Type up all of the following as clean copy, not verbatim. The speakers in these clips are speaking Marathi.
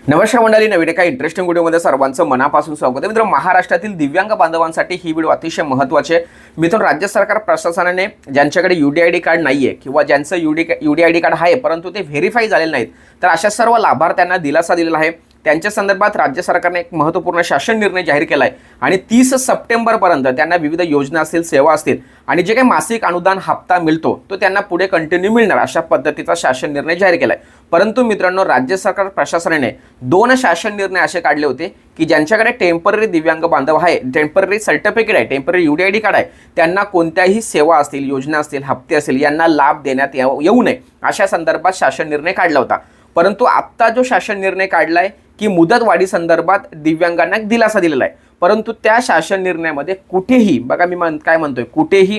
नमस्कार मंडळी, नवीन एका इंटरेस्टिंग व्हिडिओमध्ये सर्वांचं मनापासून स्वागत आहे. मित्र, महाराष्ट्रातील दिव्यांग बांधवांसाठी ही व्हिडिओ अतिशय महत्त्वाची आहे. मित्र, राज्य सरकार प्रशासनाने ज्यांच्याकडे UDID कार्ड नाहीये किंवा ज्यांचं UDID कार्ड आहे परंतु ते व्हेरीफाय झालेले नाहीत, तर अशा सर्व लाभार्थ्यांना दिलासा दिलेला आहे. त्यांच्या संदर्भात राज्य सरकारने एक महत्त्वपूर्ण शासन निर्णय जाहीर केला आहे आणि 30 सप्टेंबरपर्यंत त्यांना विविध योजना असतील, सेवा असतील आणि जे काही मासिक अनुदान हप्ता मिळतो तो त्यांना पुढे कंटिन्यू मिळणार अशा पद्धतीचा शासन निर्णय जाहीर केला आहे. परंतु मित्रांनो, राज्य सरकार प्रशासनाने 2 शासन निर्णय असे काढले होते की ज्यांच्याकडे टेम्पररी दिव्यांग बांधव आहे, टेम्पररी सर्टिफिकेट आहे, टेम्पररी UDID कार्ड आहे, त्यांना कोणत्याही सेवा असतील, योजना असतील, हप्ते असतील यांना लाभ देण्यात येऊ नये अशा संदर्भात शासन निर्णय काढला होता. परंतु आत्ता जो शासन निर्णय काढलाय की मुदतवाढी संदर्भात दिव्यांगांना दिलासा दिलेला आहे, परंतु त्या शासन निर्णयामध्ये कुठेही बघा मी काय म्हणतोय, कुठेही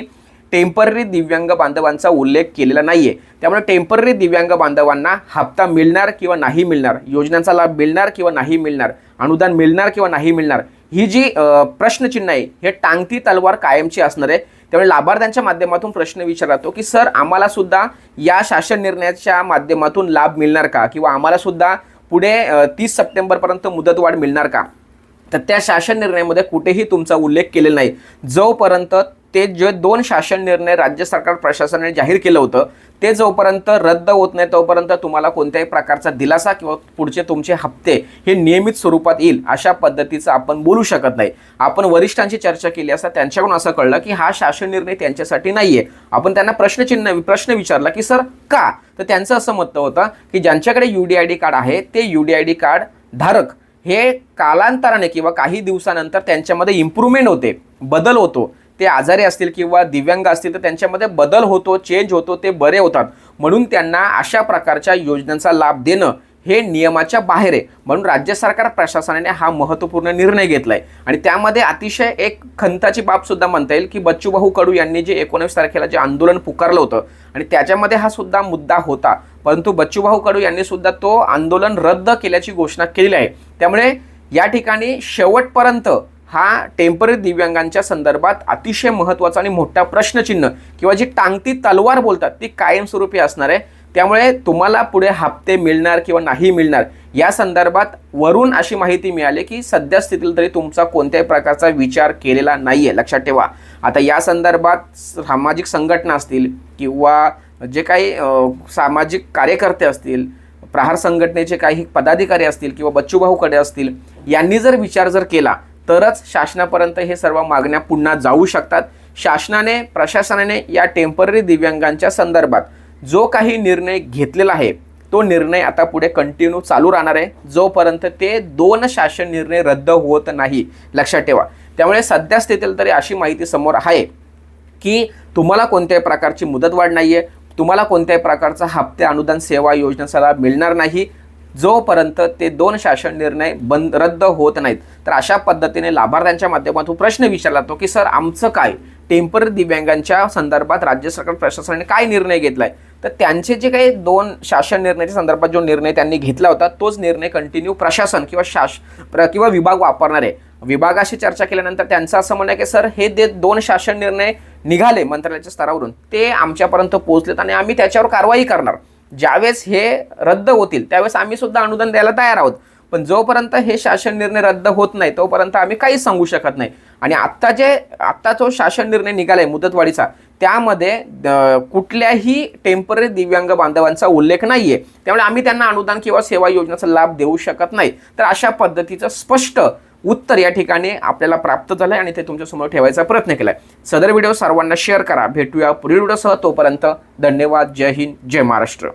टेम्पररी दिव्यांग बांधवांचा उल्लेख केलेला नाहीये. त्यामुळे टेम्पररी दिव्यांग बांधवांना हप्ता मिळणार किंवा नाही मिळणार, योजनांचा लाभ मिळणार किंवा नाही मिळणार, अनुदान मिळणार किंवा नाही मिळणार, ही जी प्रश्नचिन्ह आहे हे टांगती तलवार कायमची असणार आहे. त्यामुळे लाभार्थ्यांच्या माध्यमातून प्रश्न विचारतो की सर, आम्हाला सुद्धा या शासन निर्णयाच्या माध्यमातून लाभ मिळणार का किंवा आम्हाला सुद्धा पुढे 30 सप्टेंबरपर्यंत मुदतवाढ मिळणार का? तर त्या शासन निर्णयामध्ये कुठेही तुमचा उल्लेख केलेला नाही. जोपर्यंत ते जे 2 शासन निर्णय राज्य सरकार प्रशासनाने जाहीर केलं होतं ते जोपर्यंत रद्द होत नाही तोपर्यंत तुम्हाला कोणत्याही प्रकारचा दिलासा किंवा पुढचे तुमचे हप्ते हे नियमित स्वरूपात येईल अशा पद्धतीचं आपण बोलू शकत नाही. आपण वरिष्ठांची चर्चा केली असता त्यांच्याकडून असं कळलं की हा शासन निर्णय त्यांच्यासाठी नाहीये. आपण त्यांना प्रश्न विचारला की सर का, तर त्यांचं असं मत होतं की ज्यांच्याकडे UDID कार्ड आहे ते UDID कार्ड धारक हे कालांतराने किंवा काही दिवसानंतर त्यांच्यामध्ये इम्प्रूव्हमेंट होते, बदल होतो. ते आजारी असतील किंवा दिव्यांग असतील तर त्यांच्यामध्ये बदल होतो, चेंज होतो, ते बरे होतात. म्हणून त्यांना अशा प्रकारच्या योजनांचा लाभ देणं हे नियमाच्या बाहेर आहे. म्हणून राज्य सरकार प्रशासनाने हा महत्त्वपूर्ण निर्णय घेतलाय आणि त्यामध्ये अतिशय एक खंताची बाब सुद्धा म्हणता येईल की बच्चूभाऊ कडू यांनी जे 19 तारखेला जे आंदोलन पुकारलं होतं आणि त्याच्यामध्ये हा सुद्धा मुद्दा होता, परंतु बच्चूभाऊ कडू यांनी सुद्धा तो आंदोलन रद्द केल्याची घोषणा केलेली आहे. त्यामुळे या ठिकाणी शेवटपर्यंत हा टेम्पररी दिव्यांगांच्या संदर्भात अतिशय महत्त्वाचा आणि मोठा प्रश्नचिन्ह किंवा जी टांगती तलवार बोलतात ती कायमस्वरूपी असणार आहे. त्यामुळे तुम्हाला पुढे हप्ते मिळणार किंवा नाही मिळणार या संदर्भात वरून अशी माहिती मिळाली की सध्या स्थितीला तरी तुमचा कोणत्याही प्रकारचा विचार केलेला नाहीये. लक्षात ठेवा. आता या संदर्भात सामाजिक संघटना असतील किंवा जे काही सामाजिक कार्यकर्ते असतील, प्रहार संघटनेचे काही पदाधिकारी असतील किंवा बच्चूभाऊ कडे असतील, यांनी जर विचार केला तरच शासनापर्यंत हे सर्व मागण्या पुन्हा जाऊ शकतात. शासनाने, प्रशासनाने या टेम्पररी दिव्यांगांच्या संदर्भात जो काही निर्णय घेतलेला आहे तो निर्णय आता पुढे कंटिन्यू चालू राहणार आहे जोपर्यंत ते 2 शासन निर्णय रद्द होत नाही. लक्षात ठेवा. त्यामुळे सध्या स्थितीला तरी अशी माहिती समोर आहे की तुम्हाला कोणत्याही प्रकारची मुदतवाढ नाहीये, तुम्हाला कोणत्याही प्रकारचा हप्ते, अनुदान, सेवा, योजनेचा लाभ मिळणार नाही जोपर्यंत ते 2 शासन निर्णय रद्द होत नाहीत. तर अशा पद्धतीने लाभार्थ्यांच्या माध्यमातून प्रश्न विचारला जातो की सर, आमचं काय, टेम्पररी दिव्यांगांच्या संदर्भात राज्य सरकार प्रशासनाने काय निर्णय घेतलाय? तर त्यांचे जे काही 2 शासन निर्णयाच्या संदर्भात जो निर्णय त्यांनी घेतला होता तोच निर्णय कंटिन्यू प्रशासन किंवा विभाग वापरणार आहे. विभागाशी चर्चा केल्यानंतर त्यांचं असं म्हणणं आहे की सर, हे 2 शासन निर्णय निघाले मंत्रालयाच्या स्तरावरून ते आमच्यापर्यंत पोहोचलेत आणि आम्ही त्याच्यावर कारवाई करणार. ज्यावेळेस हे रद्द होतील त्यावेळेस आम्ही सुद्धा अनुदान द्यायला तयार आहोत, पण जोपर्यंत हे शासन निर्णय रद्द होत नाही तोपर्यंत आम्ही काहीच सांगू शकत नाही. आणि आत्ता जो शासन निर्णय निघालाय मुदतवाढीचा त्यामध्ये कुठल्याही टेम्पररी दिव्यांग बांधवांचा उल्लेख नाहीये. त्यामुळे आम्ही त्यांना अनुदान किंवा सेवा योजनेचा लाभ देऊ शकत नाही. तर अशा पद्धतीचं स्पष्ट उत्तर या ठिकाणी आपल्याला प्राप्त झालंय आणि ते तुमच्यासमोर ठेवायचा प्रयत्न केलाय. सदर व्हिडिओ सर्वांना शेअर करा. भेटूया पुढील व्हिडिओसह. तोपर्यंत धन्यवाद. जय हिंद, जय महाराष्ट्र.